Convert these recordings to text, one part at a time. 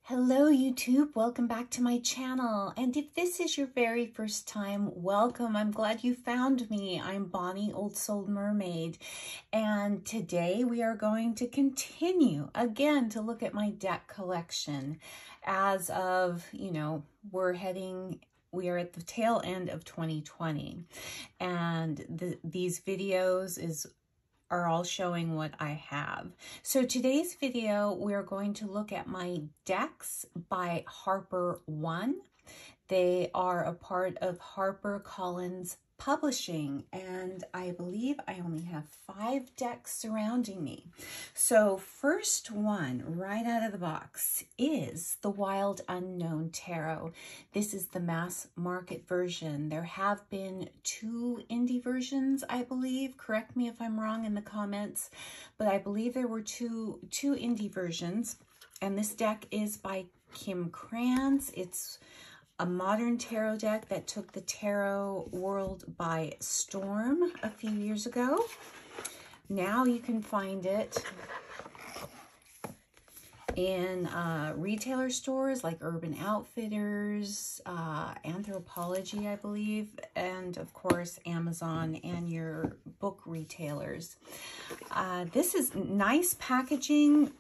Hello YouTube, welcome back to my channel. And if this is your very first time, welcome. I'm glad you found me. I'm Bonnie, Old Soul Mermaid. And today we are going to continue again to look at my deck collection. As of, we are at the tail end of 2020. And these videos are all showing what I have. So today's video, we're going to look at my decks by Harper One. They are a part of Harper Collins Publishing, and I believe I only have 5 decks surrounding me. So first one right out of the box is the Wild Unknown Tarot. This is the mass market version. There have been 2 indie versions, I believe. Correct me if I'm wrong in the comments, but I believe there were two indie versions, and this deck is by Kim Kranz. It's a modern tarot deck that took the tarot world by storm a few years ago. Now you can find it in retailer stores like Urban Outfitters, Anthropology, I believe, and of course Amazon and your book retailers. This is nice packaging.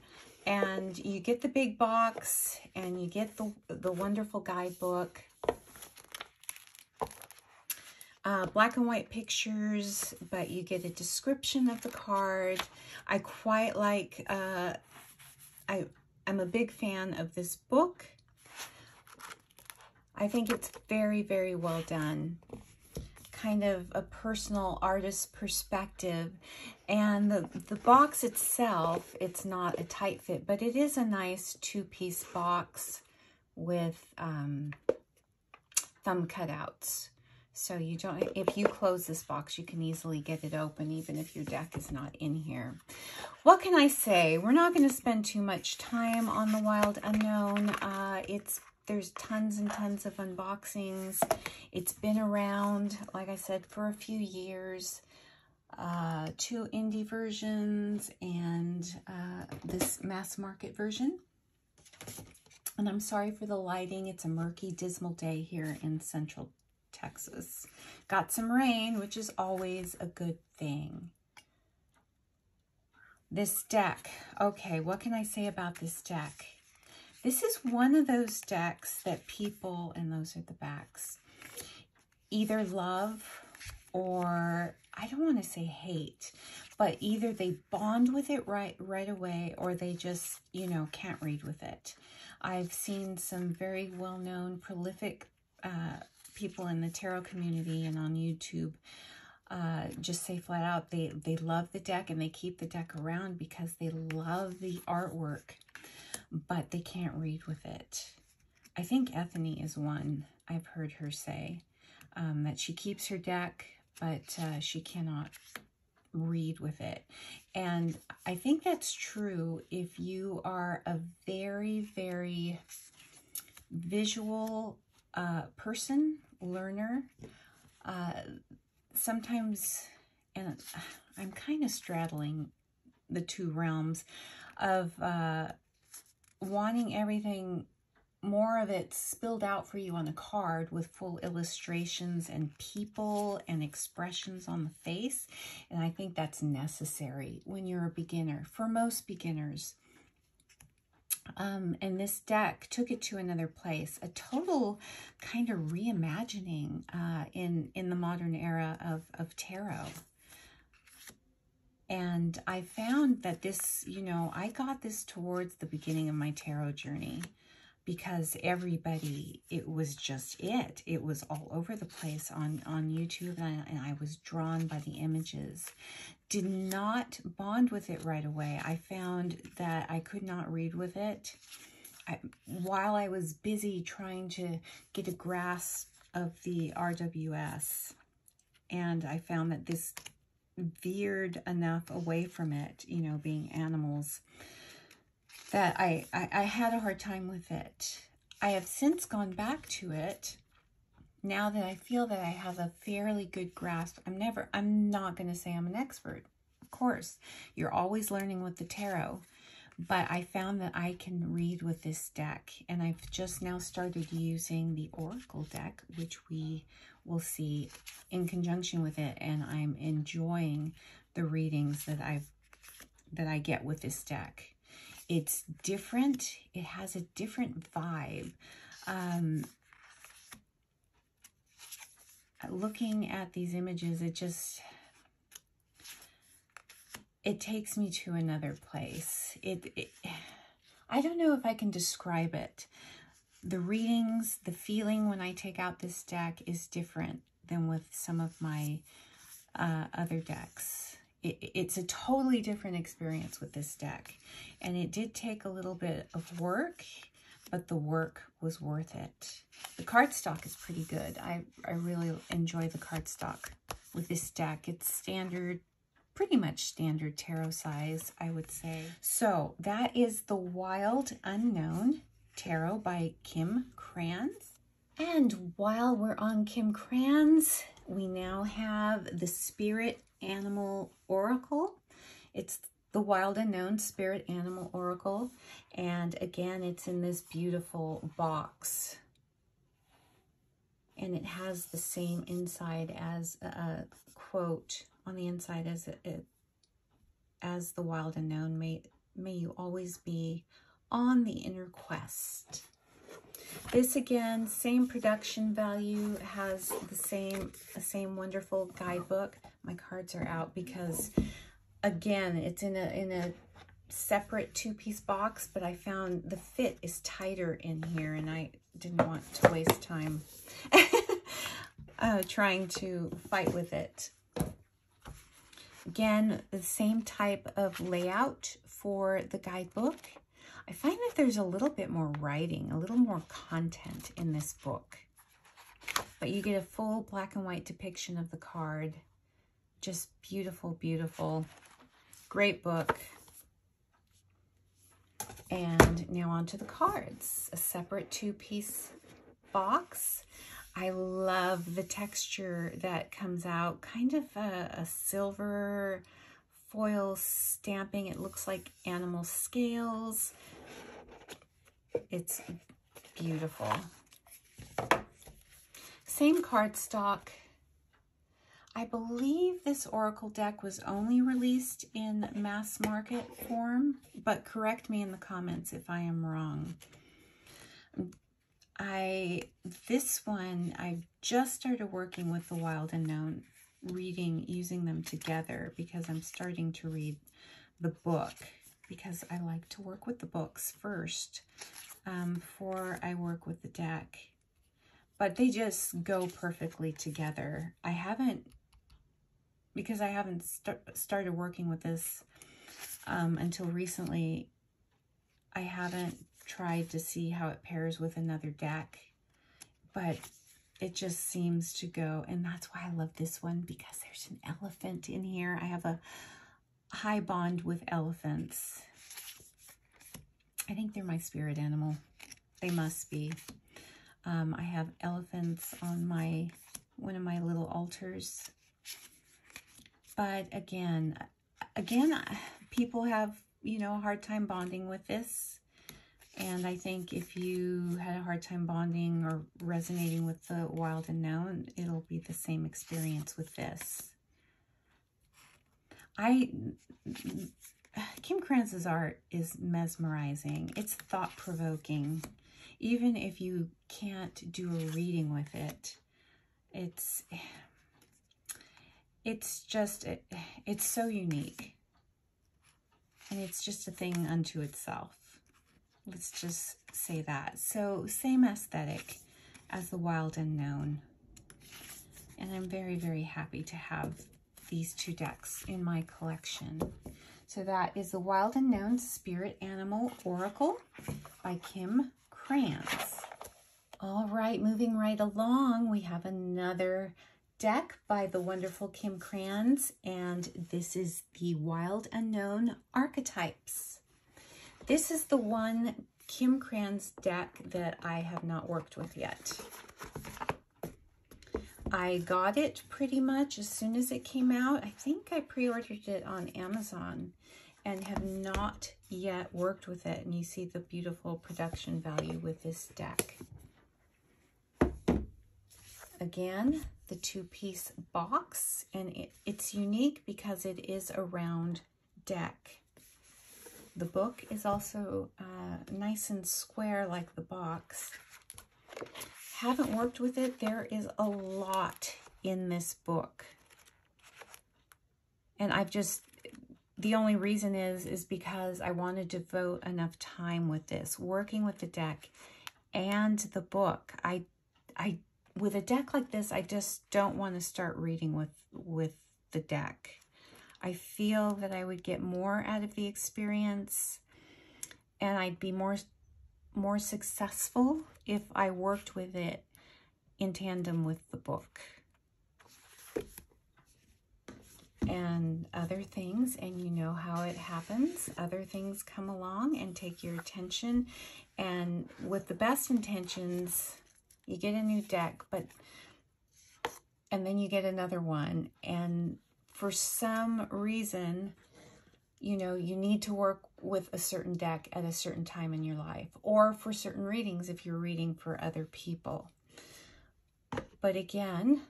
And you get the big box, and you get the wonderful guidebook. Black and white pictures, but you get a description of the card. I quite like, I'm a big fan of this book. I think it's very, very well done. Kind of a personal artist perspective, and the box itself, it's not a tight fit, but it is a nice 2-piece box with thumb cutouts. So you don't, if you close this box, you can easily get it open even if your deck is not in here. What can I say? We're not going to spend too much time on the Wild Unknown. There's tons and tons of unboxings. It's been around, like I said, for a few years. 2 indie versions and this mass market version. And I'm sorry for the lighting. It's a murky, dismal day here in Central Texas. Got some rain, which is always a good thing. This deck. Okay, what can I say about this deck? This is one of those decks that people, and those are the backs, either love or, I don't want to say hate, but either they bond with it right away, or they just, can't read with it. I've seen some very well-known, prolific people in the tarot community and on YouTube just say flat out they love the deck, and they keep the deck around because they love the artwork, but they can't read with it. I think Ethany is one. I've heard her say that she keeps her deck, but she cannot read with it. And I think that's true if you are a very, very visual person, learner. Sometimes, and I'm kind of straddling the 2 realms of wanting everything, more of it spilled out for you on a card with full illustrations and people and expressions on the face. And I think that's necessary when you're a beginner, for most beginners. And this deck took it to another place, a total kind of reimagining in the modern era of tarot. And I found that this, I got this towards the beginning of my tarot journey because it was just it. It was all over the place on YouTube, and I was drawn by the images. Did not bond with it right away. I found that I could not read with it while I was busy trying to get a grasp of the RWS. And I found that this veered enough away from it, being animals, that I had a hard time with it. I have since gone back to it now that I feel that I have a fairly good grasp. I'm not going to say I'm an expert. Of course, you're always learning with the tarot, but I found that I can read with this deck, and I've just now started using the Oracle deck, which we will see in conjunction with it, and I'm enjoying the readings that I get with this deck. It's different. It has a different vibe. Looking at these images, it takes me to another place. I don't know if I can describe it. The readings, the feeling when I take out this deck is different than with some of my other decks. It's a totally different experience with this deck. And it did take a little bit of work, but the work was worth it. The cardstock is pretty good. I really enjoy the cardstock with this deck. It's standard, pretty much standard tarot size, I would say. So that is the Wild Unknown Tarot by Kim Krans. And while we're on Kim Krans, we now have the Spirit Animal Oracle. It's the Wild Unknown Spirit Animal Oracle. And again, it's in this beautiful box. And it has the same inside as a quote on the inside as the Wild Unknown. May you always be on the inner quest. This again, same production value, has the same wonderful guidebook. My cards are out because again, it's in a separate two-piece box, but I found the fit is tighter in here, and I didn't want to waste time trying to fight with it. Again, the same type of layout for the guidebook. I find that there's a little bit more writing, a little more content in this book. But you get a full black and white depiction of the card. Just beautiful, beautiful. Great book. And now on to the cards. A separate two-piece box. I love the texture that comes out. Kind of a silver foil stamping. It looks like animal scales. It's beautiful. Same cardstock. I believe this Oracle deck was only released in mass market form, but correct me in the comments if I am wrong. This one, I just started working with the Wild Unknown, using them together because I'm starting to read the book, because I like to work with the books first before I work with the deck. But they just go perfectly together. Because I haven't started working with this until recently, I haven't tried to see how it pairs with another deck, but it just seems to go, and that's why I love this one, because there's an elephant in here. I have a high bond with elephants. I think they're my spirit animal. They must be. I have elephants on one of my little altars. But again, people have, a hard time bonding with this. And I think if you had a hard time bonding or resonating with the Wild Unknown, it'll be the same experience with this. Kim Krans' art is mesmerizing. It's thought-provoking. Even if you can't do a reading with it, it's so unique. And it's just a thing unto itself. Let's just say that. So same aesthetic as the Wild Unknown. And I'm very, very happy to have these two decks in my collection. So that is the Wild Unknown Spirit Animal Oracle by Kim Krans. All right, moving right along, we have another deck by the wonderful Kim Krans, and this is the Wild Unknown Archetypes. This is the one Kim Krans deck that I have not worked with yet. I got it pretty much as soon as it came out. I think I pre-ordered it on Amazon, and have not yet worked with it. And you see the beautiful production value with this deck. Again, the 2-piece box, and it's unique because it is a round deck. The book is also nice and square like the box. Haven't worked with it. There is a lot in this book. And the only reason is because I want to devote enough time with this, working with the deck and the book. With a deck like this, I just don't want to start reading with the deck. I feel that I would get more out of the experience, and I'd be more successful if I worked with it in tandem with the book. And other things, and you know how it happens, other things come along and take your attention, and with the best intentions, you get a new deck, and then you get another one, and for some reason, you know, you need to work with a certain deck at a certain time in your life, or for certain readings if you're reading for other people. But again,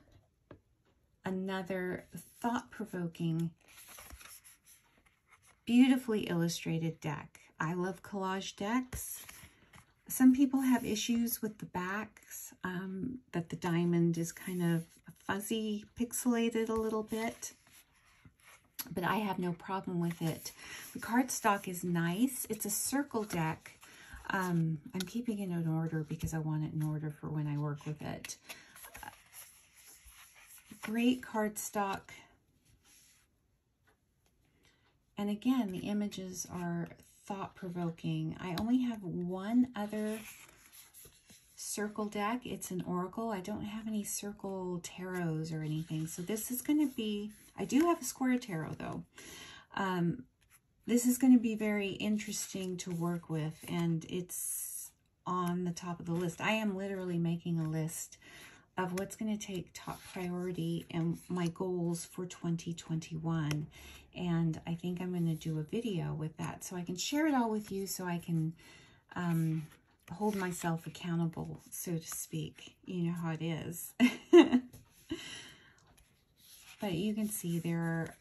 another thought-provoking, beautifully illustrated deck. I love collage decks. Some people have issues with the backs, that the diamond is kind of fuzzy, pixelated a little bit, but I have no problem with it. The cardstock is nice. It's a circle deck. I'm keeping it in order because I want it in order for when I work with it. Great cardstock. And again, the images are thought-provoking. I only have one other circle deck. It's an oracle. I don't have any circle tarots or anything. So this is going to be, I do have a square tarot though. This is going to be very interesting to work with, and it's on the top of the list. I am literally making a list of what's going to take top priority and my goals for 2021. And I think I'm going to do a video with that so I can share it all with you, so I can hold myself accountable, so to speak. You know how it is. But you can see there are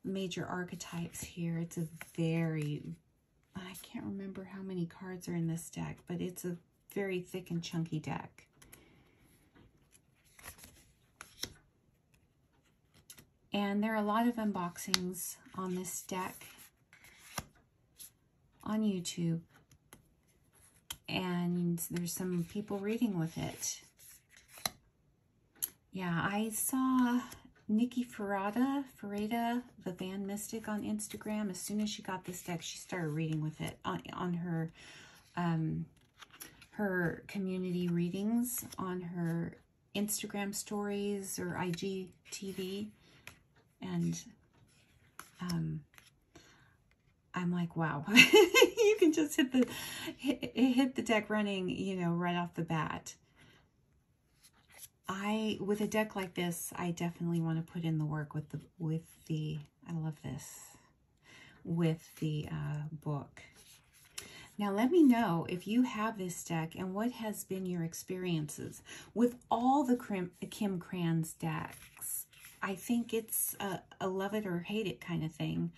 major archetypes here. It's a very, I can't remember how many cards are in this deck, but it's a very thick and chunky deck. And there are a lot of unboxings on this deck on YouTube. And there's some people reading with it. Yeah, I saw Nikki Ferrada, the Van Mystic on Instagram. As soon as she got this deck, she started reading with it on her her community readings on her Instagram stories or IGTV. And I'm like, wow, you can just hit the deck running, you know, right off the bat. With a deck like this, I definitely want to put in the work with the I love this, with the book. Now, let me know if you have this deck and what has been your experiences with all the Kim Kranz decks. I think it's a love it or hate it kind of thing.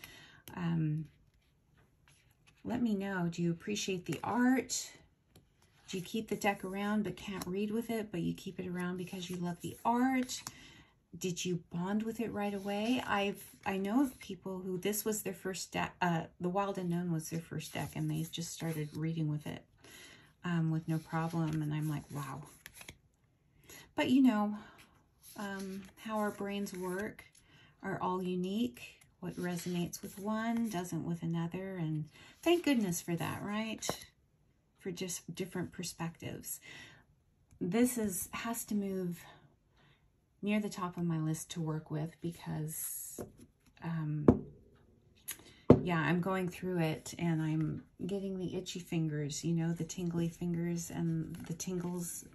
Let me know. Do you appreciate the art? Do you keep the deck around but can't read with it, but you keep it around because you love the art? Did you bond with it right away? I know of people who this was their first deck. The Wild Unknown was their first deck, and they just started reading with it with no problem. And I'm like, wow. But you know how our brains work are all unique. What resonates with one doesn't with another, and thank goodness for that, right? For just different perspectives. This has to move near the top of my list to work with because, yeah, I'm going through it and I'm getting the itchy fingers, you know, the tingly fingers and the tingles,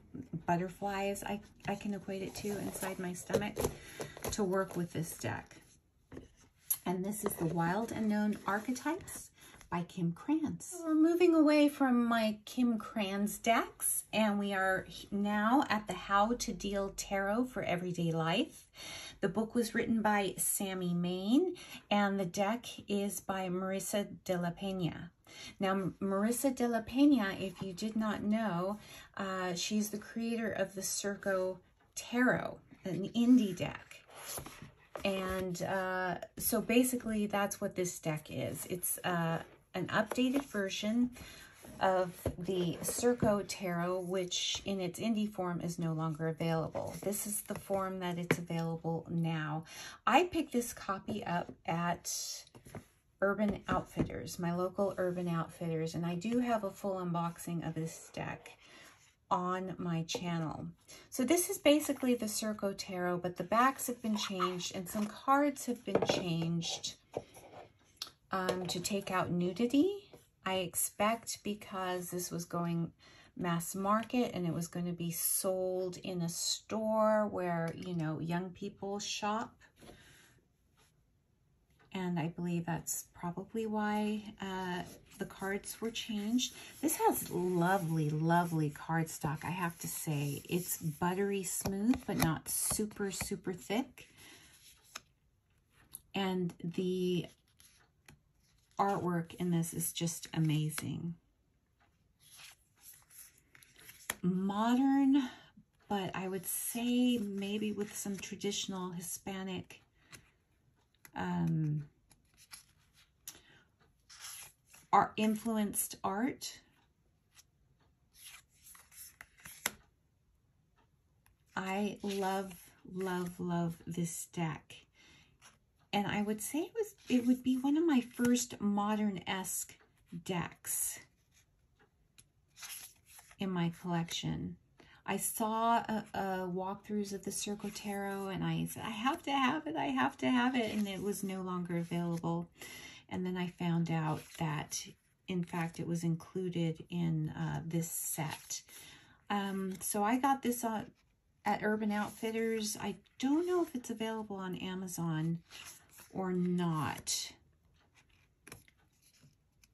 butterflies, I can equate it to inside my stomach to work with this deck. And this is the Wild Unknown Archetypes by Kim Krans. We're moving away from my Kim Krans decks, and we are now at the How to Deal Tarot for Everyday Life. The book was written by Sammy Main, and the deck is by Marissa de la Peña. Now, Marissa de la Peña, if you did not know, she's the creator of the Circo Tarot, an indie deck. And so basically that's what this deck is. It's an updated version of the Circo Tarot, which in its indie form is no longer available. This is the form that it's available now. I picked this copy up at Urban Outfitters, my local Urban Outfitters, and I do have a full unboxing of this deck on my channel. So this is basically the Circo Tarot, but the backs have been changed and some cards have been changed to take out nudity. I expect because this was going mass market and it was going to be sold in a store where, you know, young people shop. And I believe that's probably why the cards were changed. This has lovely, lovely cardstock, I have to say. It's buttery smooth, but not super, super thick. And the artwork in this is just amazing. Modern, but I would say maybe with some traditional Hispanic influenced art. I love, love, love this deck. And I would say it would be one of my first modern-esque decks in my collection. I saw walkthroughs of the Circo Tarot, and I said, I have to have it, I have to have it, and it was no longer available. And then I found out that, in fact, it was included in this set. So I got this at Urban Outfitters. I don't know if it's available on Amazon or not,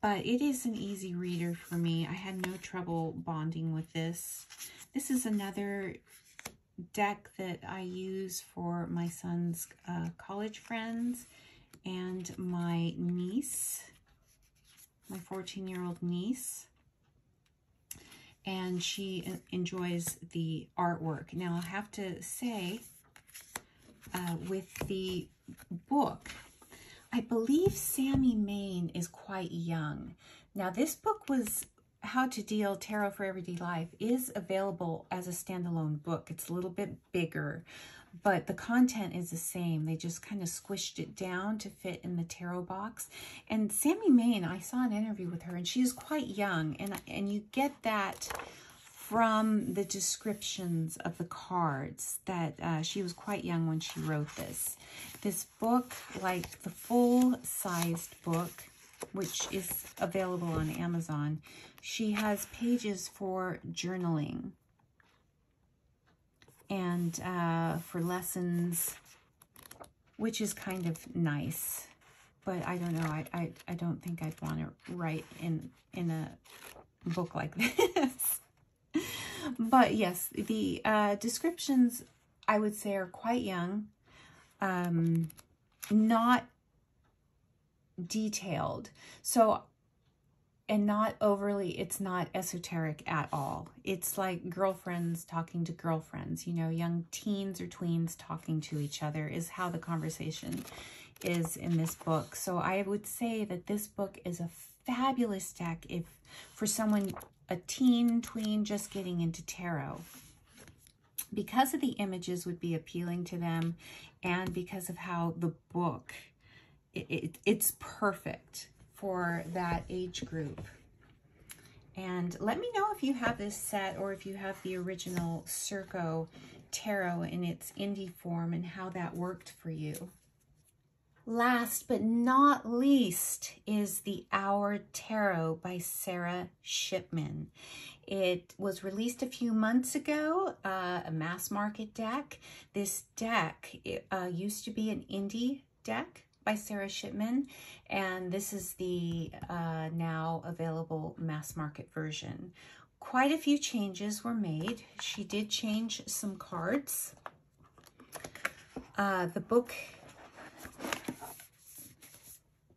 but it is an easy reader for me. I had no trouble bonding with this. This is another deck that I use for my son's college friends and my niece, my 14-year-old niece. And she enjoys the artwork. Now, I have to say, with the book, I believe Sammy Main is quite young. Now, this book was How to Deal Tarot for Everyday Life is available as a standalone book. It's a little bit bigger, but the content is the same. They just kind of squished it down to fit in the tarot box. And Sammy Main, I saw an interview with her, and she is quite young, and you get that from the descriptions of the cards that she was quite young when she wrote this. This book, like the full-sized book, which is available on Amazon, she has pages for journaling and for lessons, which is kind of nice. But I don't know, I don't think I'd want to write in a book like this. But yes, the descriptions, I would say, are quite young, not detailed. So, and not overly, it's not esoteric at all. It's like girlfriends talking to girlfriends, you know, young teens or tweens talking to each other is how the conversation is in this book. So I would say that this book is a fabulous deck if for someone, a teen, tween, just getting into tarot. Because of the images would be appealing to them, and because of how the book, it's perfect for that age group. And let me know if you have this set or if you have the original Circo Tarot in its indie form and how that worked for you. Last but not least is the Our Tarot by Sarah Shipman. It was released a few months ago, a mass market deck. This deck used to be an indie deck by Sarah Shipman, and this is the now available mass market version. Quite a few changes were made. She did change some cards. The book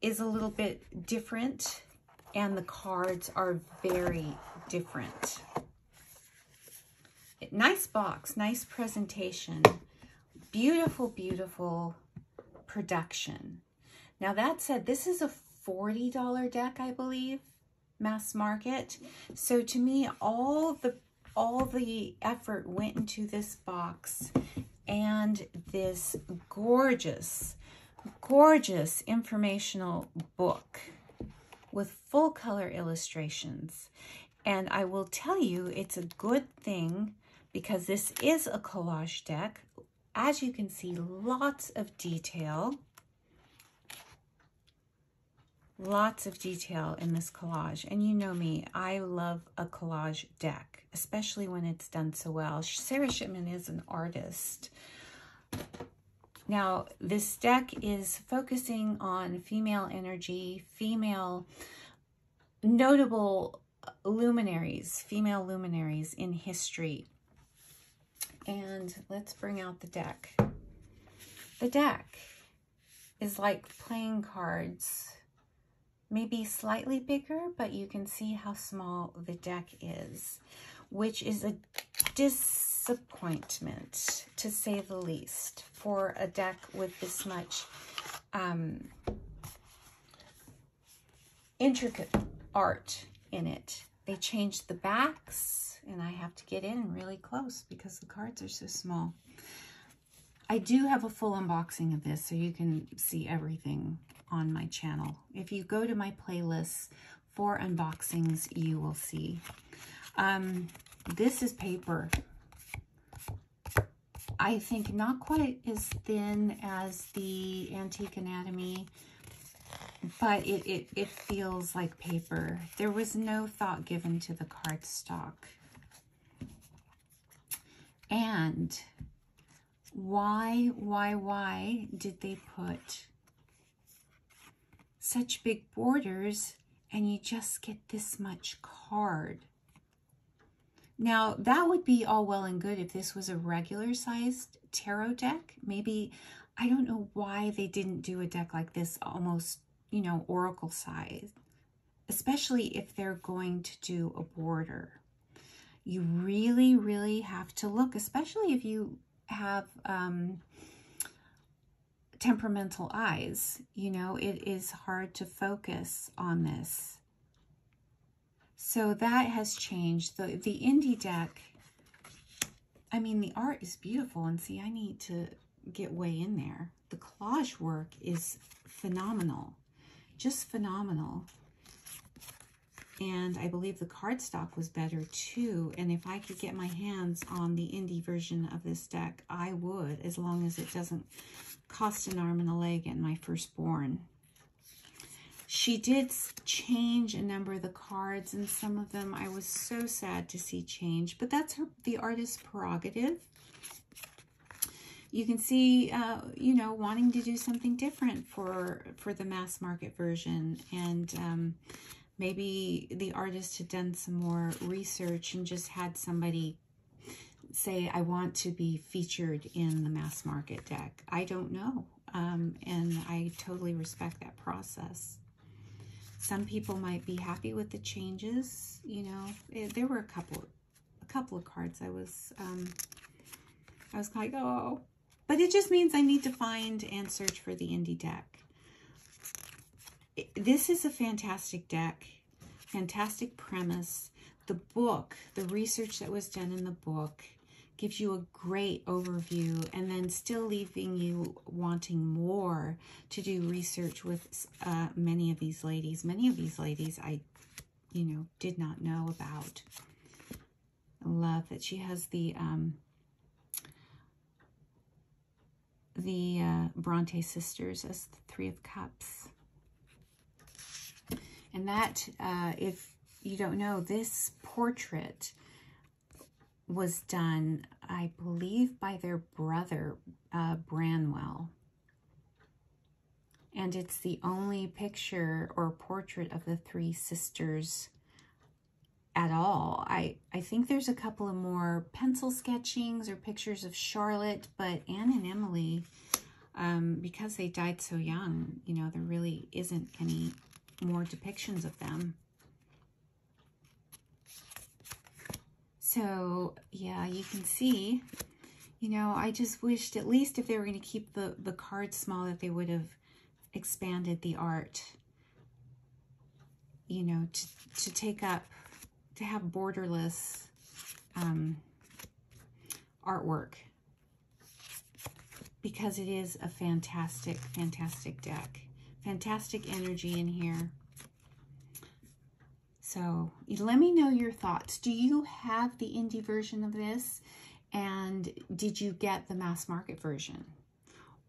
is a little bit different, and the cards are very different. Nice box, nice presentation, beautiful, beautiful production. Now that said, this is a $40 deck, I believe, mass market. So to me, all the effort went into this box and this gorgeous, gorgeous informational book with full color illustrations. And I will tell you, it's a good thing because this is a collage deck. As you can see, lots of detail. Lots of detail in this collage. And you know me, I love a collage deck, especially when it's done so well. Sarah Shipman is an artist. Now, this deck is focusing on female energy, notable luminaries, female luminaries in history. And let's bring out the deck. The deck is like playing cards, maybe slightly bigger, but you can see how small the deck is, which is a disappointment, to say the least, for a deck with this much intricate art in it. They changed the backs, and I have to get in really close because the cards are so small. I do have a full unboxing of this, so you can see everything on my channel. If you go to my playlists for unboxings, you will see. This is paper. I think not quite as thin as the Antique Anatomy, but it feels like paper. There was no thought given to the cardstock. And why did they put such big borders and you just get this much card? Now, that would be all well and good if this was a regular sized tarot deck. Maybe, I don't know why they didn't do a deck like this, almost, you know, oracle size, especially if they're going to do a border. You really, really have to look, especially if you have temperamental eyes. You know, it is hard to focus on this. So that has changed. The indie deck, I mean, the art is beautiful. And see, I need to get way in there. The collage work is phenomenal. Just phenomenal. And I believe the cardstock was better too. And if I could get my hands on the indie version of this deck, I would, as long as it doesn't cost an arm and a leg in my firstborn. She did change a number of the cards, and some of them I was so sad to see change, but that's the artist's prerogative. You can see, you know, wanting to do something different for the mass market version, and maybe the artist had done some more research and just had somebody say, I want to be featured in the mass market deck. I don't know, and I totally respect that process. Some people might be happy with the changes. You know, there were a couple of cards I was like, oh, but it just means I need to find and search for the indie deck. This is a fantastic deck, fantastic premise. The book, the research that was done in the book, gives you a great overview, and then still leaving you wanting more to do research with many of these ladies. Many of these ladies I, you know, did not know about. I love that she has the Bronte sisters as the Three of Cups. And that, if you don't know, this portrait was done, I believe, by their brother, Branwell. And it's the only picture or portrait of the three sisters at all. I think there's a couple of more pencil sketchings or pictures of Charlotte, but Anne and Emily, because they died so young, you know, there really isn't any more depictions of them. So, yeah, you can see, you know, I just wished at least if they were going to keep the cards small that they would have expanded the art, you know, to take up, to have borderless artwork, because it is a fantastic, fantastic deck. Fantastic energy in here. So let me know your thoughts. Do you have the indie version of this? And did you get the mass market version?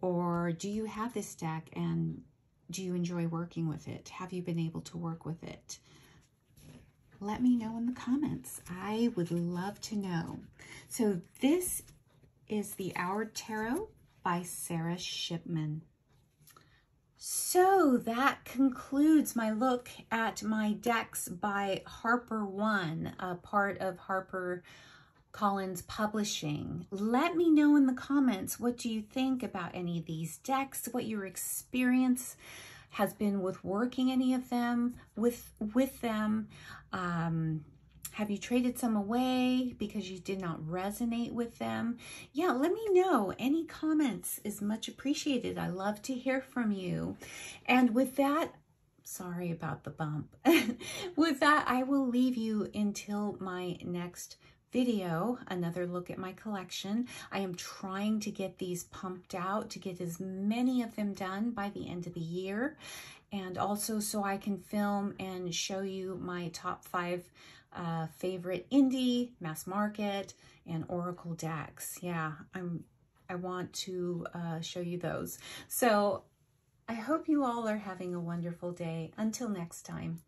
Or do you have this deck and do you enjoy working with it? Have you been able to work with it? Let me know in the comments. I would love to know. So this is the Our Tarot by Sarah Shipman. So that concludes my look at my decks by Harper One, a part of Harper Collins Publishing. Let me know in the comments, what do you think about any of these decks, what your experience has been with working any of them, with them. Have you traded some away because you did not resonate with them? Yeah, let me know. Any comments is much appreciated. I love to hear from you. And with that, sorry about the bump. With that, I will leave you until my next video, another look at my collection. I am trying to get these pumped out, to get as many of them done by the end of the year. And also so I can film and show you my top 5 favorite indie, mass market, and oracle decks. Yeah, I want to show you those. So I hope you all are having a wonderful day. Until next time.